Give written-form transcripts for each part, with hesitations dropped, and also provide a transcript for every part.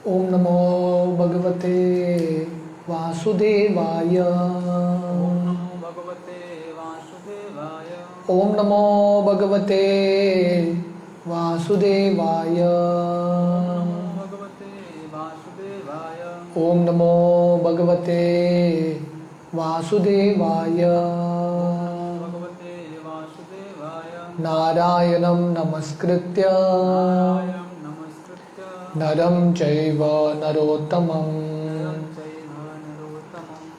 ओम नमो भगवते वासुदेवाय। ओम नमो भगवते वासुदेवाय। ओम नमो भगवते वासुदेवाय। नारायणं नमस्कृत्य नरं चैव नरोत्तमं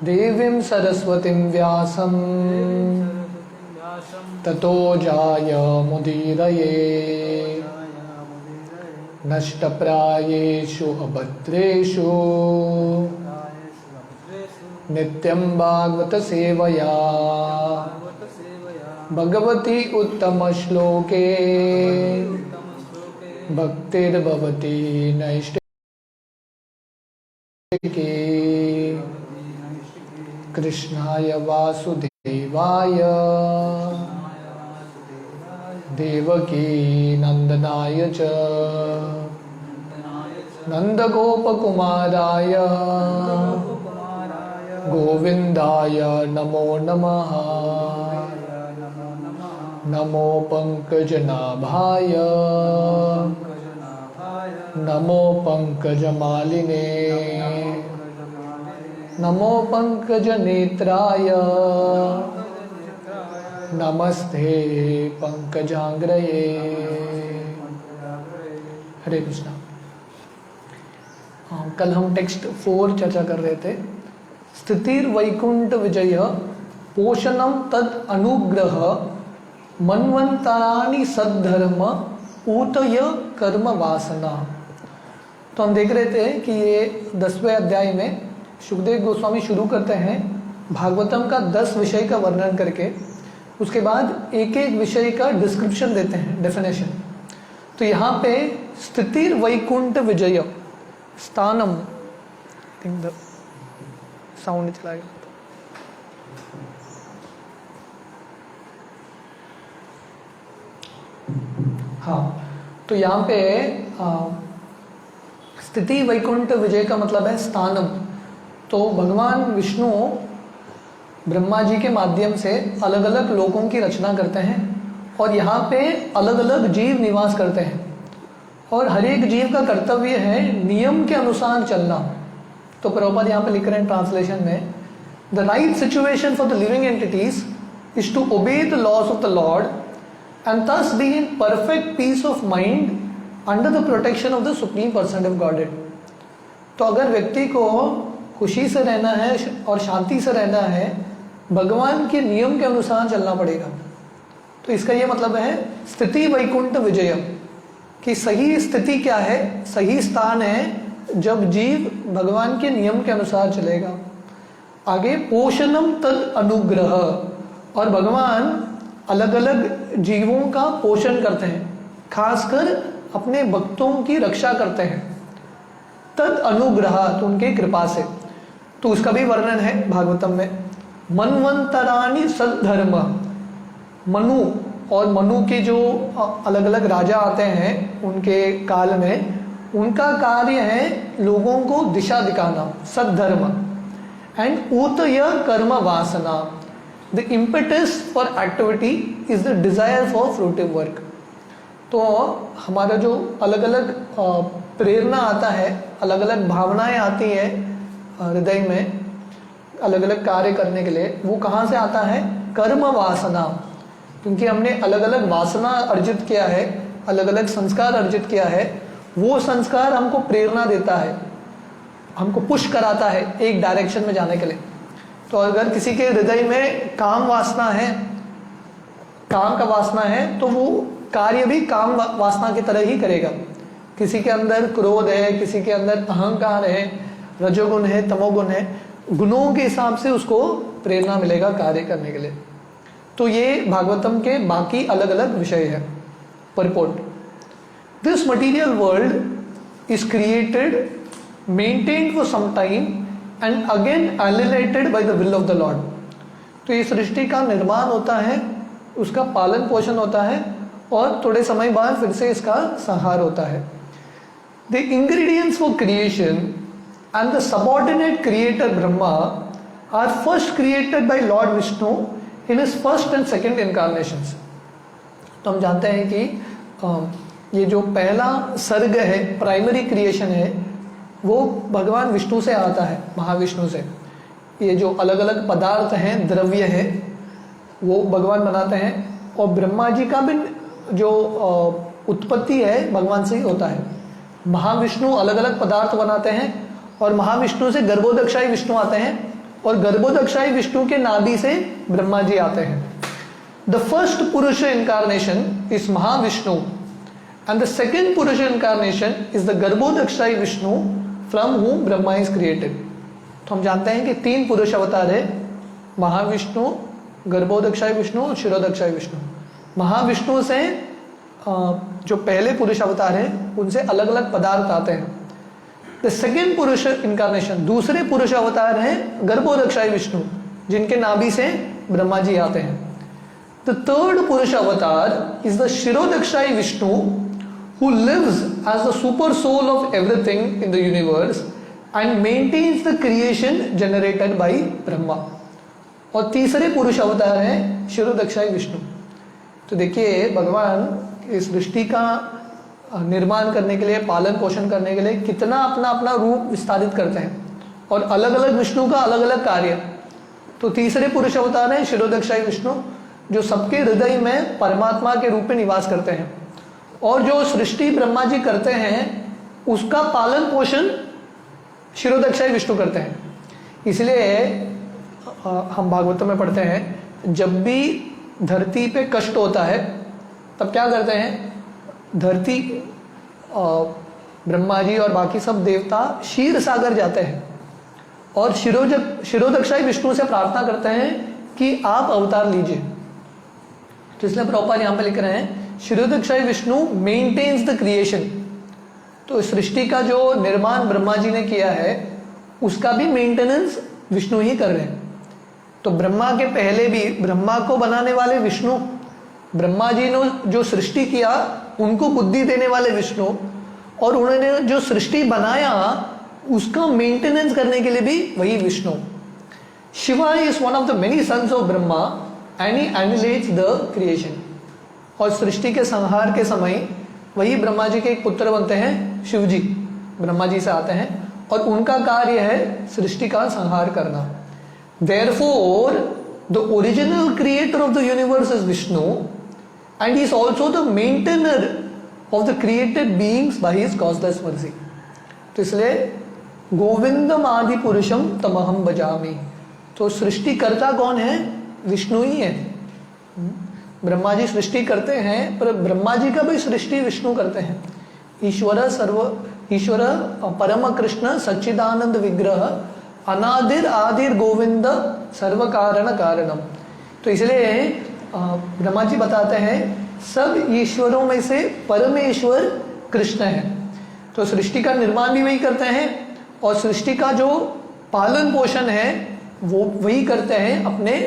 देवीं सरस्वतीं व्यासं ततो जायमुदीरये। नष्टप्रायेषु अभद्रेषु नित्यं भागवत सेवया भगवती उत्तमश्लोके भक्तिर्भवति नैष्ठिके। कृष्णाय वासुदेवाय देवकी नंदनाय च नंदगोपकुमाराय गोविंदाय नमो नमः। नमो पंकजनाभाय नमो पंकजमालिने नमो पंकजनेत्राय नमस्ते पंकजांग्रये। हरे कृष्णा। कल हम टेक्स्ट 4 चर्चा कर रहे थे। स्थितिर वैकुंठ विजय पोषणम तद अनुग्रह मनवंतराणि सद्धर्म ऊतय कर्म वासना। तो हम देख रहे थे कि ये 10वें अध्याय में सुखदेव गोस्वामी शुरू करते हैं भागवतम का 10 विषय का वर्णन करके, उसके बाद एक एक विषय का डिस्क्रिप्शन देते हैं, डेफिनेशन। तो यहाँ पे स्थितिर वैकुंठ विजय स्थानम, साउंड चला गया। हाँ, तो यहाँ पे स्थिति वैकुंठ विजय का मतलब है स्थानम। तो भगवान विष्णु ब्रह्मा जी के माध्यम से अलग अलग लोकों की रचना करते हैं और यहाँ पे अलग अलग जीव निवास करते हैं और हर एक जीव का कर्तव्य है नियम के अनुसार चलना। तो प्रभुपाद यहाँ पे लिख रहे हैं ट्रांसलेशन में, the right situation for the living entities is to obey the laws of the lord and thus be in perfect peace of mind under the protection of the supreme person of Godhead। तो अगर व्यक्ति को खुशी से रहना है और शांति से रहना है, भगवान के नियम के अनुसार चलना पड़ेगा। तो इसका ये मतलब है स्थिति वैकुंठ विजय, कि सही स्थिति क्या है, सही स्थान है जब जीव भगवान के नियम के अनुसार चलेगा। आगे पोषणम तद अनुग्रह, और भगवान अलग अलग जीवों का पोषण करते हैं, खासकर अपने भक्तों की रक्षा करते हैं। तद अनुग्रह, तो उनके कृपा से। तो उसका भी वर्णन है भागवतम में। मनवंतराणि सद्धर्म, मनु और मनु के जो अलग अलग राजा आते हैं उनके काल में, उनका कार्य है लोगों को दिशा दिखाना, सद्धर्म। एंड ऊतय कर्म वासना, The impetus for activity is the desire for fruitive work। तो हमारा जो अलग अलग प्रेरणा आता है, अलग अलग भावनाएं आती हैं हृदय में अलग अलग कार्य करने के लिए, वो कहाँ से आता है? कर्म वासना। क्योंकि हमने अलग अलग वासना अर्जित किया है, अलग अलग संस्कार अर्जित किया है, वो संस्कार हमको प्रेरणा देता है, हमको पुश कराता है एक डायरेक्शन में जाने के लिए। तो अगर किसी के हृदय में काम वासना है, काम का वासना है, तो वो कार्य भी काम वासना की तरह ही करेगा। किसी के अंदर क्रोध है, किसी के अंदर अहंकार है, रजोगुण है, तमोगुण है, गुणों के हिसाब से उसको प्रेरणा मिलेगा कार्य करने के लिए। तो ये भागवतम के बाकी अलग अलग विषय है। Purport, this material world is created, maintained for some time and again annihilated by the will of the Lord। तो ये सृष्टि का निर्माण होता है, उसका पालन पोषण होता है और थोड़े समय बाद फिर से इसका संहार होता है। The ingredients for creation and the subordinate creator Brahma are first created by lord Vishnu in his first and second incarnations. तो हम जानते हैं कि ये जो पहला सर्ग है, प्राइमरी क्रिएशन है, वो भगवान विष्णु से आता है, महाविष्णु से। ये जो अलग अलग पदार्थ हैं, द्रव्य है, वो भगवान बनाते हैं। और ब्रह्मा जी का भी जो उत्पत्ति है भगवान से ही होता है। महाविष्णु अलग अलग पदार्थ बनाते हैं और महाविष्णु से गर्भोदक्षाई विष्णु आते हैं और गर्भोदक्षाई विष्णु के नाभि से ब्रह्मा जी आते हैं। The first purusha incarnation is Mahavishnu and the second purusha incarnation is the Garbhodakashayi Vishnu from whom Brahma is created. तो हम जानते हैं कि 3 पुरुष अवतार है, महाविष्णु, गर्भोदक्षाई विष्णु और शिरोदक्षाई विष्णु। महाविष्णु से जो पहले पुरुष अवतार है उनसे अलग अलग पदार्थ आते हैं। द सेकेंड पुरुष इनकारनेशन, दूसरे पुरुष अवतार हैं गर्भोदक्षाई विष्णु, जिनके नाभि से ब्रह्मा जी आते हैं। The third purusha avatar is the Kshirodakashayi Vishnu who lives as the super soul of everything in the universe and maintains the creation generated by Brahma। और तीसरे पुरुष अवतार हैं शिरोदक्षाई विष्णु। तो देखिए भगवान इस सृष्टि का निर्माण करने के लिए, पालन पोषण करने के लिए कितना अपना अपना रूप विस्तारित करते हैं और अलग अलग विष्णु का अलग अलग कार्य। तो तीसरे पुरुष अवतार हैं शिरोदक्षाई विष्णु, जो सबके हृदय में परमात्मा के रूप में निवास करते हैं। और जो सृष्टि ब्रह्मा जी करते हैं उसका पालन पोषण शिरोदक्षाई विष्णु करते हैं। इसलिए हम भागवत में पढ़ते हैं, जब भी धरती पे कष्ट होता है तब क्या करते हैं, धरती ब्रह्मा जी और बाकी सब देवता क्षीर सागर जाते हैं और शिरोदक्षाई विष्णु से प्रार्थना करते हैं कि आप अवतार लीजिए। तो इसलिए प्रभुपाद यहाँ पे लिख रहे हैं, शिरोदक्षाई विष्णु मेंटेन्स द क्रिएशन। तो सृष्टि का जो निर्माण ब्रह्मा जी ने किया है उसका भी मेंटेनेंस विष्णु ही कर रहे हैं। तो ब्रह्मा के पहले भी ब्रह्मा को बनाने वाले विष्णु, ब्रह्मा जी ने जो सृष्टि किया उनको बुद्धि देने वाले विष्णु, और उन्होंने जो सृष्टि बनाया उसका मेंटेनेंस करने के लिए भी वही Vishnu. Shiva is one of the many sons of Brahma and he annihilates the creation. और सृष्टि के संहार के समय वही ब्रह्मा जी के एक पुत्र बनते हैं, शिव जी ब्रह्मा जी से आते हैं और उनका कार्य है सृष्टि का संहार करना। Therefore, the original creator of the universe is Vishnu and he is also the maintainer of the created beings by his causeless mercy। तो इसलिए गोविंदम आदि पुरुषम तमहम भजामि। तो सृष्टि करता कौन है, विष्णु ही है। ब्रह्मा जी सृष्टि करते हैं पर ब्रह्मा जी का भी सृष्टि विष्णु करते हैं। ईश्वर परम कृष्ण सच्चिदानंद विग्रह अनादिर आदिर गोविंद सर्व कारण कारणम। तो इसलिए ब्रह्मा जी बताते हैं सब ईश्वरों में से परमेश्वर कृष्ण है। तो सृष्टि का निर्माण भी वही करते हैं और सृष्टि का जो पालन पोषण है वो वही करते हैं अपने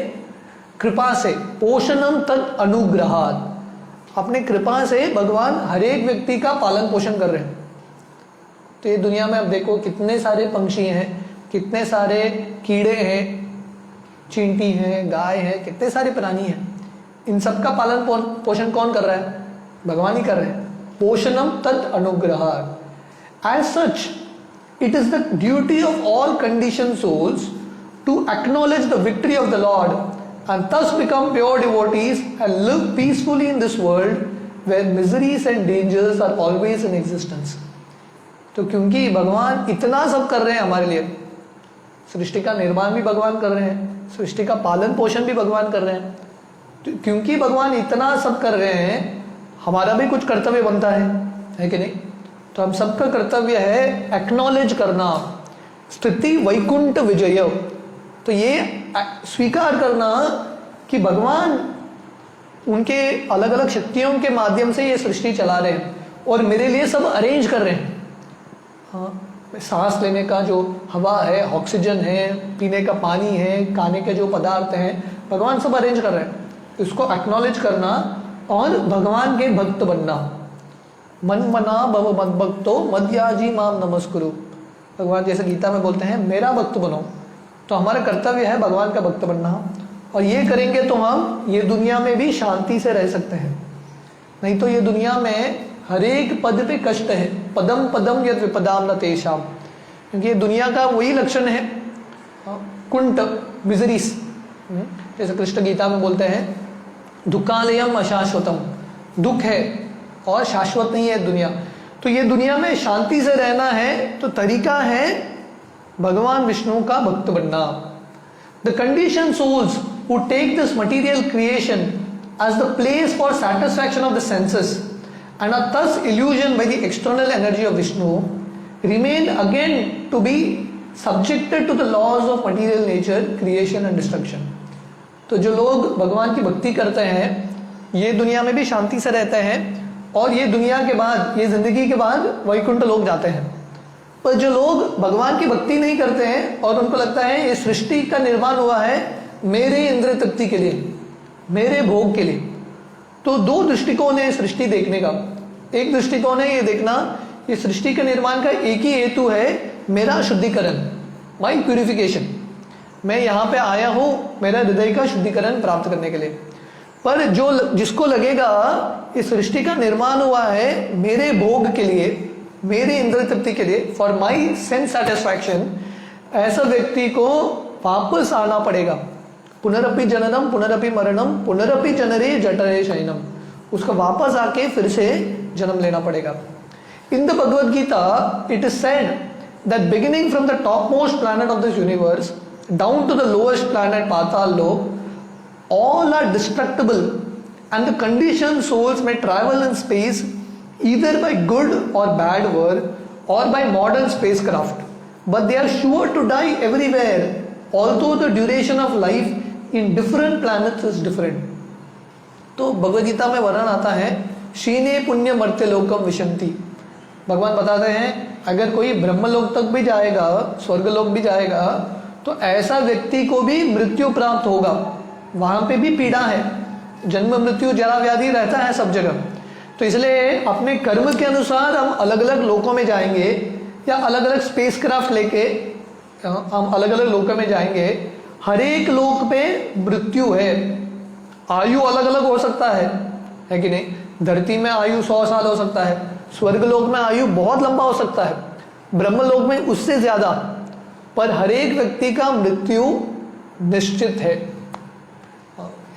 कृपा से। पोषणम तत् अनुग्रहात्, अपने कृपा से भगवान हर एक व्यक्ति का पालन पोषण कर रहे हैं। तो ये दुनिया में अब देखो कितने सारे पंक्षी हैं, कितने सारे कीड़े हैं, चींटी हैं, गाय है, कितने सारे प्राणी हैं। इन सब का पालन पोषण कौन कर रहा है, भगवान ही कर रहे हैं। पोषणम तत् अनुग्रहात्। As such it is the duty of all condition souls to acknowledge the victory of the lord and thus become pure devotees and live peacefully in this world where miseries and dangers are always in existence। तो क्योंकि भगवान इतना सब कर रहे हैं हमारे लिए, सृष्टि का निर्माण भी भगवान कर रहे हैं, सृष्टि का पालन पोषण भी भगवान कर रहे हैं, तो क्योंकि भगवान इतना सब कर रहे हैं हमारा भी कुछ कर्तव्य बनता है कि नहीं। तो हम सबका कर्तव्य है एक्नॉलेज करना, स्थिति वैकुंठ विजय। तो ये स्वीकार करना कि भगवान उनके अलग अलग शक्तियों के माध्यम से ये सृष्टि चला रहे हैं और मेरे लिए सब अरेंज कर रहे हैं। हाँ, सांस लेने का जो हवा है, ऑक्सीजन है, पीने का पानी है, खाने के जो पदार्थ हैं, भगवान सब अरेंज कर रहे हैं। इसको एक्नॉलेज करना और भगवान के भक्त बनना। मन मना भव मद भक्तो मद्याजी माम नमस्कुरु। भगवान जैसे गीता में बोलते हैं मेरा भक्त बनो, तो हमारा कर्तव्य है भगवान का भक्त बनना, और ये करेंगे तो हम ये दुनिया में भी शांति से रह सकते हैं। नहीं तो ये दुनिया में हर एक पद पे कष्ट है, पदम पदम यद विपदाम न तेषाम, क्योंकि ये दुनिया का वही लक्षण है, कुंट मिजरीस। जैसे कृष्ण गीता में बोलते हैं दुखालयम अशाश्वतम, दुख है और शाश्वत नहीं है दुनिया। तो ये दुनिया में शांति से रहना है तो तरीका है भगवान विष्णु का भक्त बनना। The condition souls who take this material creation as the place for satisfaction of the senses and are thus illusioned by the external energy of Vishnu remain again to be subjected to the laws of material nature, creation and destruction। तो जो लोग भगवान की भक्ति करते हैं ये दुनिया में भी शांति से रहते हैं, और ये दुनिया के बाद, ये जिंदगी के बाद वैकुंठ लोग जाते हैं। पर जो लोग भगवान की भक्ति नहीं करते हैं और उनको लगता है ये सृष्टि का निर्माण हुआ है मेरे इंद्र तृप्ति के लिए, मेरे भोग के लिए, तो दो दृष्टिकोण है सृष्टि देखने का। एक दृष्टिकोण है ये देखना ये सृष्टि के निर्माण का एक ही हेतु है मेरा शुद्धिकरण, माई प्यूरिफिकेशन। मैं यहाँ पे आया हूँ मेरा हृदय का शुद्धिकरण प्राप्त करने के लिए। पर जो जिसको लगेगा इस सृष्टि का निर्माण हुआ है मेरे भोग के लिए, मेरे इंद्र तृप्ति के लिए, फॉर माई सेंस सेटिस्फैक्शन, ऐसा व्यक्ति को वापस आना पड़ेगा। पुनरपि जननम पुनरपि मरणम पुनरपि जनरे जठरे शयनम, उसको वापस आके फिर से जन्म लेना पड़ेगा। In the Bhagavad Gita it is said that beginning from the topmost planet of this universe down to the lowest planet Patal lok, all are destructible and the conditioned souls may travel in space either by good or bad work or by modern spacecraft, but they are sure to die everywhere, although the duration of life in different planets is different। तो भगवद गीता में वर्णन आता है शीने पुण्य मर्त्य लोकम विशंति। भगवान बताते हैं अगर कोई ब्रह्मलोक तक भी जाएगा, स्वर्गलोक भी जाएगा, तो ऐसा व्यक्ति को भी मृत्यु प्राप्त होगा, वहां पे भी पीड़ा है, जन्म मृत्यु जरा व्याधि रहता है सब जगह। तो इसलिए अपने कर्म के अनुसार हम अलग अलग लोकों में जाएंगे, या अलग अलग स्पेस क्राफ्ट लेके हम अलग अलग लोकों में जाएंगे। हर एक लोक पे मृत्यु है, आयु अलग अलग हो सकता है कि नहीं? धरती में आयु 100 साल हो सकता है, स्वर्गलोक में आयु बहुत लंबा हो सकता है, ब्रह्मलोक में उससे ज्यादा, पर हर एक व्यक्ति का मृत्यु निश्चित है।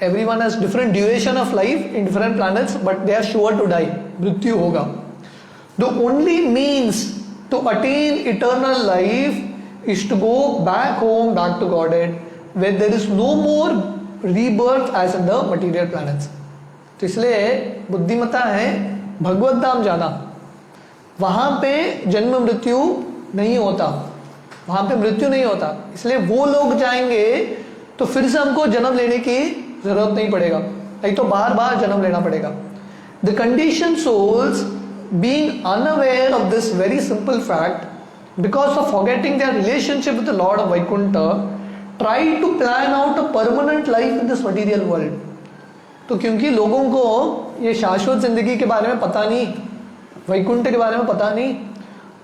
Everyone has different duration of life in different planets, but they are sure to die. मृत्यु होगा। The only means to attain eternal life is to go back home, back to Godhead, where there is no more rebirth as in the material planets। तो इसलिए बुद्धिमता है भगवत धाम जाना, वहां पे जन्म मृत्यु नहीं होता, वहां पे मृत्यु नहीं होता। इसलिए वो लोग जाएंगे तो फिर से हमको जन्म लेने की जरूरत नहीं पड़ेगा, नहीं तो बार बार जन्म लेना पड़ेगा। The condition souls being unaware of this very simple fact because of forgetting their relationship with the lord of Vaikuntha try to plan out a permanent life in this material world. तो क्योंकि लोगों को ये शाश्वत जिंदगी के बारे में पता नहीं, वैकुंठ के बारे में पता नहीं,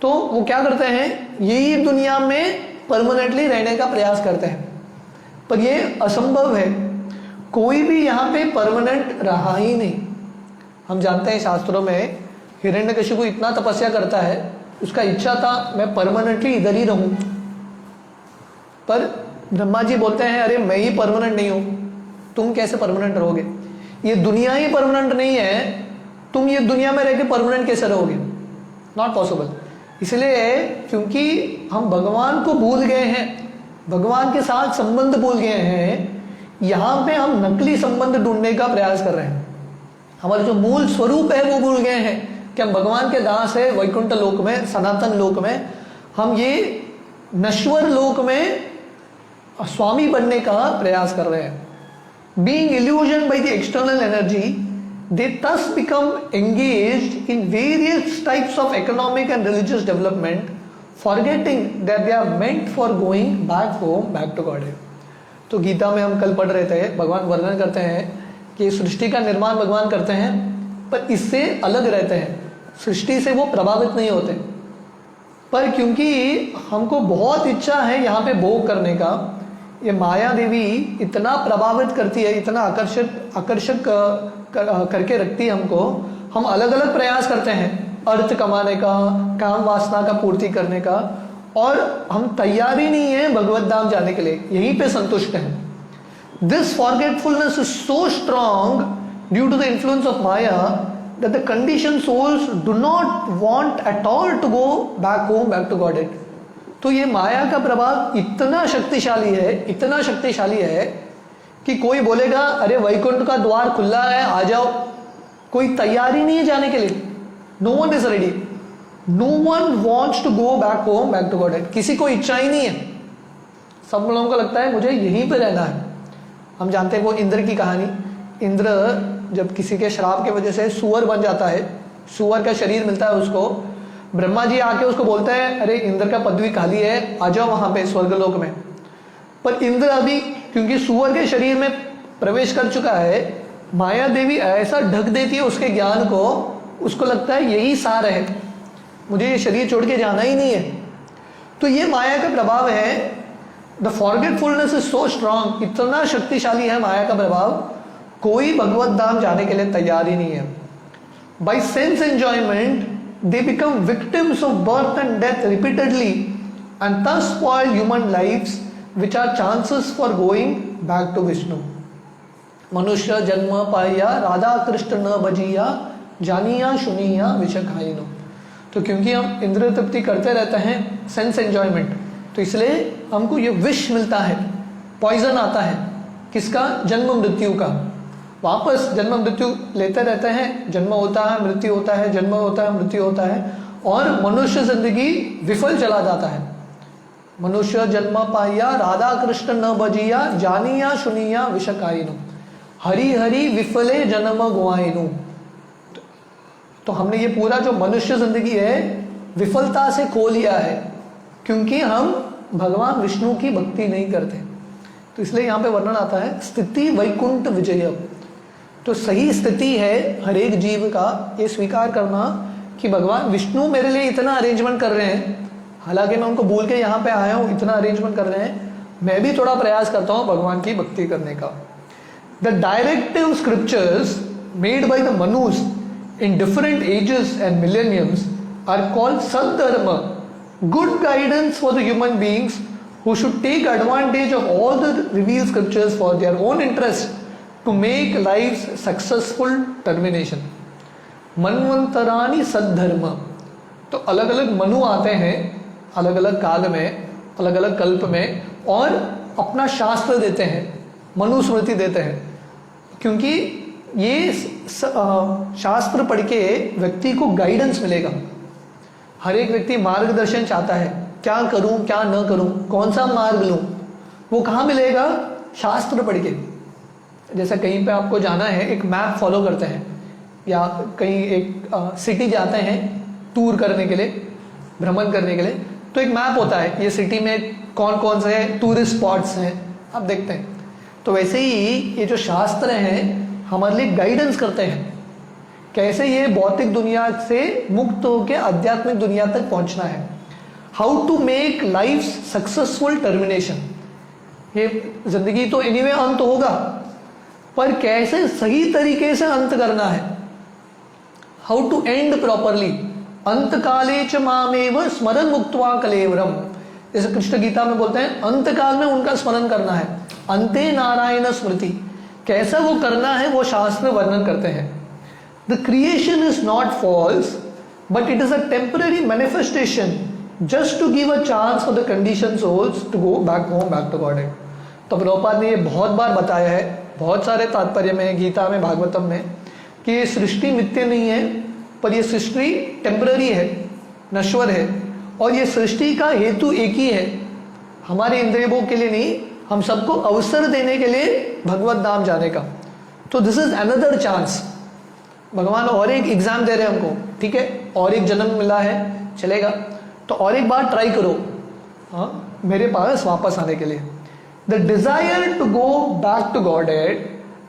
तो वो क्या करते हैं यही दुनिया में परमानेंटली रहने का प्रयास करते हैं। पर ये असंभव है, कोई भी यहाँ पे परमानेंट रहा ही नहीं। हम जानते हैं शास्त्रों में हिरण्यकशिपु इतना तपस्या करता है, उसका इच्छा था मैं परमानेंटली इधर ही रहूं, पर ब्रह्मा जी बोलते हैं अरे मैं ही परमानेंट नहीं हूं, तुम कैसे परमानेंट रहोगे? ये दुनिया ही परमानेंट नहीं है, तुम ये दुनिया में रह के परमानेंट कैसे रहोगे? Not possible. इसलिए क्योंकि हम भगवान को भूल गए हैं, भगवान के साथ संबंध भूल गए हैं, यहाँ पे हम नकली संबंध ढूंढने का प्रयास कर रहे हैं। हमारा जो मूल स्वरूप है वो भूल गए हैं कि हम भगवान के दास है वैकुंठ लोक में, सनातन लोक में। हम ये नश्वर लोक में स्वामी बनने का प्रयास कर रहे हैं। Being illusion by the external energy they thus become engaged in various types of economic and religious development, forgetting that they are meant for going back home, back to God। तो गीता में हम कल पढ़ रहे थे, भगवान वर्णन करते हैं कि सृष्टि का निर्माण भगवान करते हैं पर इससे अलग रहते हैं। सृष्टि से वो प्रभावित नहीं होते, पर क्योंकि हमको बहुत इच्छा है यहाँ पे भोग करने का, ये माया देवी इतना प्रभावित करती है, इतना आकर्षक करके रखती है हमको। हम अलग अलग प्रयास करते हैं अर्थ कमाने का, काम वासना का पूर्ति करने का, और हम तैयार ही नहीं है भगवत धाम जाने के लिए, यहीं पे संतुष्ट हैं। This forgetfulness is so strong due to the influence of maya that the conditioned souls do not want at all to go back home, back to Godhead. तो ये माया का प्रभाव इतना शक्तिशाली है, इतना शक्तिशाली है कि कोई बोलेगा अरे वैकुंठ का द्वार खुला है, आ जाओ, कोई तैयारी नहीं है जाने के लिए। No one is ready, no one wants to go back home, back to godhead. किसी को इच्छा ही नहीं है, सब लोगों को लगता है मुझे यहीं पे रहना है। हम जानते हैं वो इंद्र की कहानी। इंद्र जब किसी के श्राप की वजह से सुअर बन जाता है, सुअर का शरीर मिलता है उसको, ब्रह्मा जी आके उसको बोलते हैं अरे इंद्र का पदवी खाली है, आ जाओ वहां पे स्वर्गलोक में। पर इंद्र अभी क्योंकि सुअर के शरीर में प्रवेश कर चुका है, माया देवी ऐसा ढक देती है उसके ज्ञान को, उसको लगता है यही सार है, मुझे ये शरीर छोड़ के जाना ही नहीं है। तो ये माया का प्रभाव है। The forgetfulness is so strong, इतना शक्तिशाली है माया का प्रभाव, कोई भगवत धाम जाने के लिए तैयार ही नहीं है। By sense enjoyment they become victims of birth and death repeatedly and thus spoil human lives which are chances for going back to Vishnu. मनुष्य जन्म पाया राधा कृष्ण न भजिया, जानिया सुनिया विष खाइनो। तो क्योंकि हम इंद्रिय तृप्ति करते रहते हैं, सेंस एंजॉयमेंट, तो इसलिए हमको ये विष मिलता है, पॉइजन आता है। किसका? जन्म मृत्यु का। वापस जन्म मृत्यु लेते रहते हैं, जन्म होता है मृत्यु होता है, जन्म होता है मृत्यु होता है, और मनुष्य जिंदगी विफल चला जाता है। मनुष्य जन्म पाया राधा कृष्ण न भजिया, जानिया सुनिया विष खाइनो, हरि हरि विफले जन्म गुआइनो। तो हमने ये पूरा जो मनुष्य जिंदगी है विफलता से खो लिया है, क्योंकि हम भगवान विष्णु की भक्ति नहीं करते। तो इसलिए यहाँ पे वर्णन आता है स्थिति वैकुंठ विजय। तो सही स्थिति है हर एक जीव का ये स्वीकार करना कि भगवान विष्णु मेरे लिए इतना अरेंजमेंट कर रहे हैं, हालांकि मैं उनको भूल के यहाँ पे आया हूँ, इतना अरेंजमेंट कर रहे हैं, मैं भी थोड़ा प्रयास करता हूँ भगवान की भक्ति करने का। The directive scriptures made by the Manus in different ages and millenniums are called Saddharma, good guidance for the human beings who should take advantage of all the revealed scriptures for their own interest to make life's successful termination. मनवंतरानी सद्धर्म। तो अलग अलग मनु आते हैं अलग अलग काल में, अलग अलग कल्प में, और अपना शास्त्र देते हैं, मनुस्मृति देते हैं, क्योंकि ये शास्त्र पढ़ के व्यक्ति को गाइडेंस मिलेगा। हर एक व्यक्ति मार्गदर्शन चाहता है, क्या करूं क्या न करूं, कौन सा मार्ग लूं, वो कहाँ मिलेगा? शास्त्र पढ़ के। जैसे कहीं पे आपको जाना है, एक मैप फॉलो करते हैं, या कहीं एक सिटी जाते हैं टूर करने के लिए, भ्रमण करने के लिए, तो एक मैप होता है, ये सिटी में कौन कौन से टूरिस्ट स्पॉट्स हैं आप देखते हैं। तो वैसे ही ये जो शास्त्र हैं हमारे लिए गाइडेंस करते हैं, कैसे ये भौतिक दुनिया से मुक्त होकर आध्यात्मिक दुनिया तक पहुंचना है, how to make life successful termination. ये जिंदगी तो एनीवे अंत होगा, पर कैसे सही तरीके से अंत करना है, हाउ टू एंड प्रॉपरली। अंत काले च मामेव स्मरण मुक्त्वा कलेवरम, जैसे कृष्ण गीता में बोलते हैं अंत काल में उनका स्मरण करना है, अंते नारायण स्मृति। कैसा वो करना है वो शास्त्र वर्णन करते हैं। The creation is not false but it is a temporary manifestation just to give a chance for the condition souls to go back home, back to god. तो प्रभुपाद ने ये बहुत बार बताया है, बहुत सारे तात्पर्य में, गीता में, भागवतम में, कि ये सृष्टि मिथ्य नहीं है, पर ये सृष्टि टेम्पररी है, नश्वर है, और ये सृष्टि का हेतु एक ही है, हमारे इंद्रिय भोग के लिए नहीं, हम सबको अवसर देने के लिए भगवत धाम जाने का। तो दिस इज अनदर चांस। भगवान और एक एग्जाम दे रहे हैं हमको, ठीक है, और एक जन्म मिला है, चलेगा, तो और एक बार ट्राई करो मेरे पास वापस आने के लिए। The desire to go back to godhead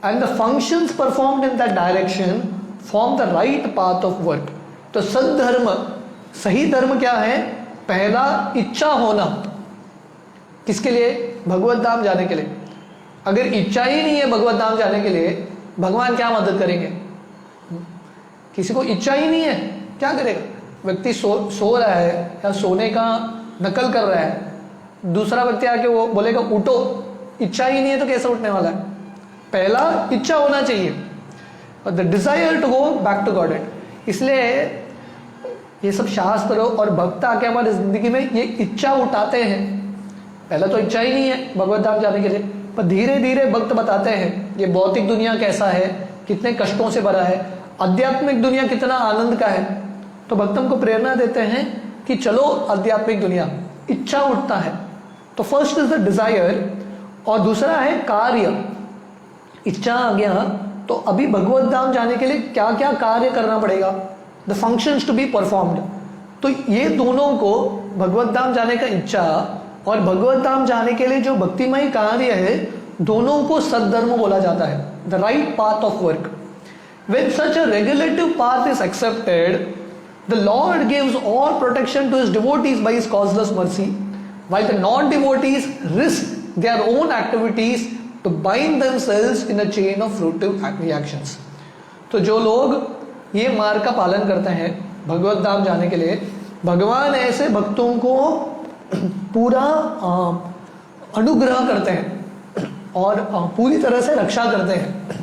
and the functions performed in that direction form the right path of work. तो सद्धर्म, सही धर्म क्या है? पहला इच्छा होना, किसके लिए? भगवत धाम जाने के लिए। अगर इच्छा ही नहीं है भगवत धाम जाने के लिए, भगवान क्या मदद करेंगे? किसी को इच्छा ही नहीं है, क्या करेगा? व्यक्ति सो रहा है या सोने का नकल कर रहा है, दूसरा व्यक्ति आके वो बोलेगा उठो, इच्छा ही नहीं है तो कैसे उठने वाला है? पहला इच्छा होना चाहिए, the desire to go back to god. इसलिए ये सब शास्त्र और भक्त आके हमारी जिंदगी में ये इच्छा उठाते हैं। पहला तो इच्छा ही नहीं है भगवत धाम जाने के लिए, पर धीरे धीरे भक्त बताते हैं ये भौतिक दुनिया कैसा है, कितने कष्टों से भरा है, आध्यात्मिक दुनिया कितना आनंद का है। तो भक्तों को प्रेरणा देते हैं कि चलो आध्यात्मिक दुनिया, इच्छा उठता है। तो फर्स्ट इज द डिजायर, और दूसरा है कार्य। इच्छा आ गया तो अभी भगवत धाम जाने के लिए क्या क्या कार्य करना पड़ेगा, the functions to be performed. तो ये दोनों को, भगवत धाम जाने का इच्छा और भगवत धाम जाने के लिए जो भक्तिमय कार्य है, दोनों को सद्धर्म बोला जाता है, the right path of work. When such a regulative path is accepted, the Lord gives all protection to his devotees by his causeless mercy, while the non-devotees risk their own activities to bind themselves in a chain of fruitive reactions. तो जो लोग ये मार्ग का पालन करते हैं भगवत धाम जाने के लिए, भगवान ऐसे भक्तों को पूरा अनुग्रह करते हैं और पूरी तरह से रक्षा करते हैं।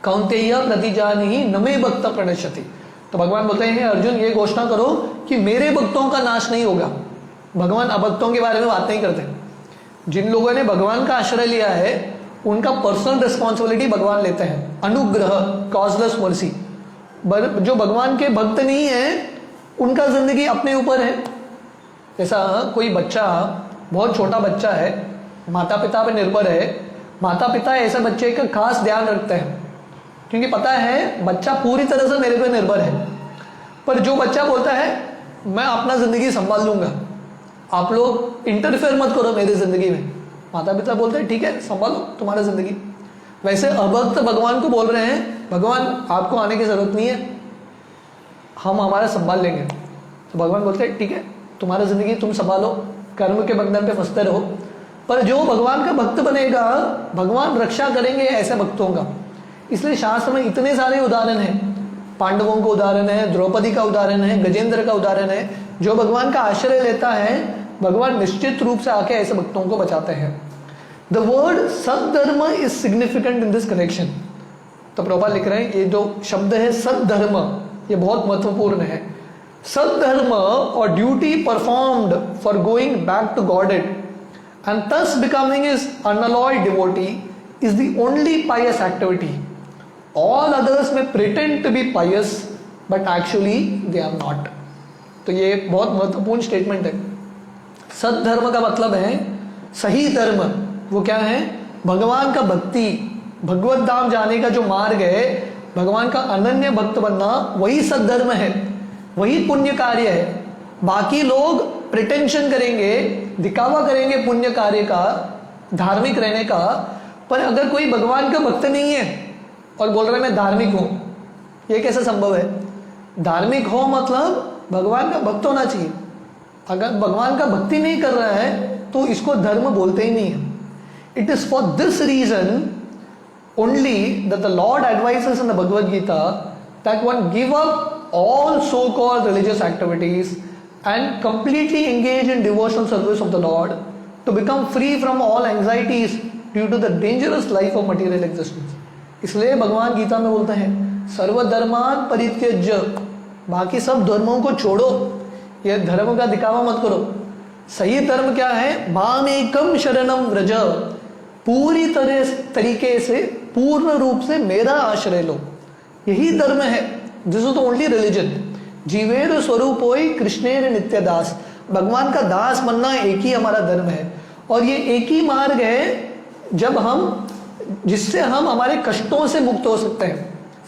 कौन्तेय प्रतिजानिहि न मे भक्त प्रणश्यति। तो भगवान बोलते हैं अर्जुन ये घोषणा करो कि मेरे भक्तों का नाश नहीं होगा। भगवान अभक्तों के बारे में बात नहीं करते। जिन लोगों ने भगवान का आश्रय लिया है उनका पर्सनल रिस्पॉन्सिबिलिटी भगवान लेते हैं, अनुग्रह, कॉजलेस मर्सी। जो भगवान के भक्त नहीं है उनका जिंदगी अपने ऊपर है। जैसा कोई बच्चा, बहुत छोटा बच्चा है, माता पिता पर निर्भर है, माता पिता ऐसे बच्चे का खास ध्यान रखते हैं क्योंकि पता है बच्चा पूरी तरह से मेरे पे निर्भर है। पर जो बच्चा बोलता है मैं अपना जिंदगी संभाल लूंगा, आप लोग इंटरफेयर मत करो मेरी जिंदगी में, माता पिता बोलते हैं ठीक है संभालो तुम्हारा जिंदगी। वैसे अभक्त भगवान को बोल रहे हैं भगवान आपको आने की जरूरत नहीं है, हम हमारा संभाल लेंगे। तो भगवान बोलते हैं ठीक है तुम्हारा जिंदगी तुम संभालो, कर्म के बंधन पे फंसते रहो। पर जो भगवान का भक्त बनेगा भगवान रक्षा करेंगे ऐसे भक्तों का। इसलिए शास्त्र में इतने सारे उदाहरण हैं, पांडवों का उदाहरण है, द्रौपदी का उदाहरण है, गजेंद्र का उदाहरण है। जो भगवान का आश्रय लेता है भगवान निश्चित रूप से आके ऐसे भक्तों को बचाते हैं। The word saddharma is significant in this connection. तो प्रभुपाद लिख रहे हैं ये जो शब्द है सद्धर्म, ये बहुत महत्वपूर्ण है। सद्धर्म और duty performed for going back to godhead and thus becoming his unalloyed devotee is the only pious activity. All others may pretend to be pious but actually they are not. तो ये बहुत महत्वपूर्ण स्टेटमेंट है। सद्धर्म का मतलब है सही धर्म। वो क्या है? भगवान का भक्ति, भगवत धाम जाने का जो मार्ग है, भगवान का अनन्य भक्त बनना, वही सद्धर्म है, वही पुण्य कार्य है। बाकी लोग प्रिटेंशन करेंगे, दिखावा करेंगे पुण्य कार्य का, धार्मिक रहने का, पर अगर कोई भगवान का भक्त नहीं है और बोल रहा है मैं धार्मिक हूं, ये कैसे संभव है? धार्मिक हो मतलब भगवान का भक्त होना चाहिए। अगर भगवान का भक्ति नहीं कर रहा है तो इसको धर्म बोलते ही नहीं है। It is for this reason only that the lord advises in the Bhagavad Gita that one give up all so called religious activities and completely engage in devotional service of the Lord to become free from all anxieties due to the dangerous life of material existence. इसलिए भगवान गीता में बोलते हैं सर्वधर्मान परित्यज्य, बाकी सब धर्मों को छोड़ो, ये धर्म का दिखावा मत करो। सही धर्म क्या है? मामेकम शरणम व्रज, पूरी तरीके से पूर्ण रूप से मेरा आश्रय लो, यही धर्म है। This is the only religion. जीवेर स्वरूपोई कृष्णेर नित्य दास, भगवान का दास बनना एक ही हमारा धर्म है। और ये एक ही मार्ग है जब हम, जिससे हम हमारे कष्टों से मुक्त हो सकते हैं।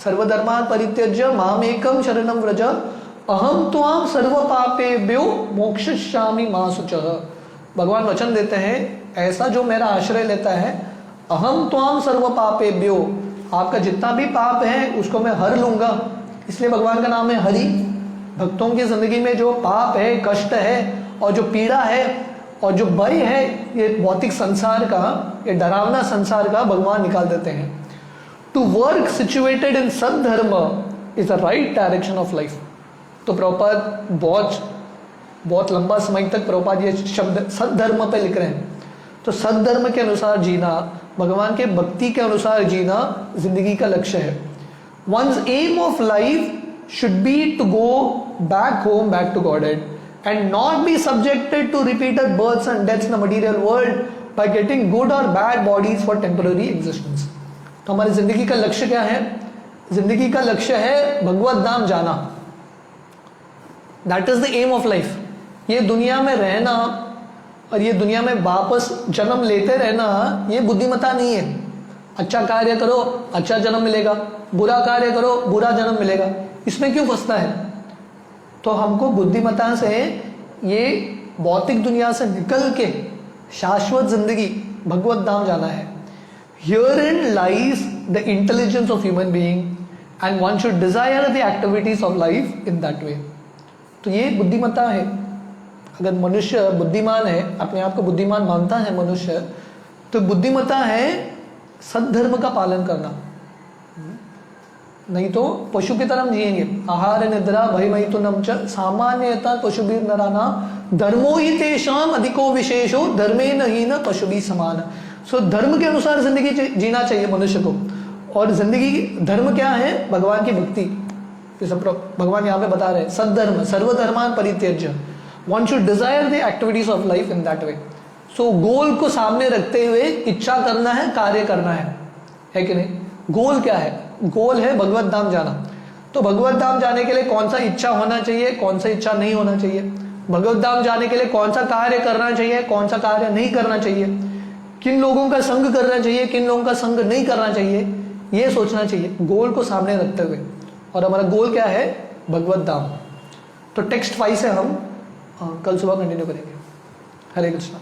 सर्वधर्मान परित्यज्य मामेकम शरणम व्रज अहम त्वाम सर्व पापेभ्यो मोक्षयिष्यामि मा शुचः। भगवान वचन देते हैं ऐसा जो मेरा आश्रय लेता है, अहम त्वाम सर्व पापेभ्यो, आपका जितना भी पाप है उसको मैं हर लूंगा। इसलिए भगवान का नाम है हरि। भक्तों की जिंदगी में जो पाप है, कष्ट है और जो पीड़ा है और जो भय है, ये भौतिक संसार का, ये डरावना संसार का भगवान निकाल देते हैं। To work situated in saddharma is the right direction of life. तो प्रभुपाद बहुत लंबा समय तक प्रभुपाद ये शब्द सद्धर्म पे लिख रहे हैं। तो सद्धर्म के अनुसार जीना, भगवान के भक्ति के अनुसार जीना जिंदगी का लक्ष्य है। Once aim of life should be to go back home, back to godhead, and not be subjected to repeated births and deaths in the material world by getting good or bad bodies for temporary existence। तो हमारी जिंदगी का लक्ष्य क्या है? जिंदगी का लक्ष्य है भगवत धाम जाना। That is the aim of life। ये दुनिया में रहना और ये दुनिया में वापस जन्म लेते रहना, ये बुद्धिमत्ता नहीं है। अच्छा कार्य करो, अच्छा जन्म मिलेगा, बुरा कार्य करो, बुरा जन्म मिलेगा। इसमें क्यों फंसता है? तो हमको बुद्धिमत्ता से ये भौतिक दुनिया से निकल के शाश्वत जिंदगी भगवत धाम जाना है। Herein lies the intelligence of human being and one should desire the activities of life in that way। तो ये बुद्धिमत्ता है। अगर मनुष्य बुद्धिमान है, अपने आप को बुद्धिमान मानता है मनुष्य, तो बुद्धिमत्ता है सद्धर्म का पालन करना। नहीं तो पशु की तरह जिएंगे। आहार निद्रा भय मैथुनम च सामान्यतः पशुभिर नराना धर्मो ही तेषाम अधिको विशेषो धर्मेन हीन पशुभि समान। सो धर्म के अनुसार जिंदगी जीना चाहिए मनुष्य को। और जिंदगी धर्म क्या है? भगवान की भक्ति। भगवान यहाँ पे बता रहे हैं सद्धर्म सर्वधर्मान परित्यज्य, one should desire the activities of life in that way. So goal को सामने रखते हुए इच्छा करना है, कार्य करना है कि नहीं? गोल क्या है? गोल है भगवत धाम जाना। तो भगवत धाम जाने के लिए कौन सा इच्छा होना चाहिए, कौन सा इच्छा नहीं होना चाहिए? भगवत धाम जाने के लिए कौन सा कार्य करना चाहिए, कौन सा कार्य नहीं करना चाहिए? किन लोगों का संग करना चाहिए, किन लोगों का संग नहीं करना चाहिए, ये सोचना चाहिए गोल को सामने रखते हुए। और हमारा गोल क्या है? भगवत धाम। तो टेक्स्ट 5 से हम कल सुबह कंटिन्यू करेंगे। हरे कृष्णा।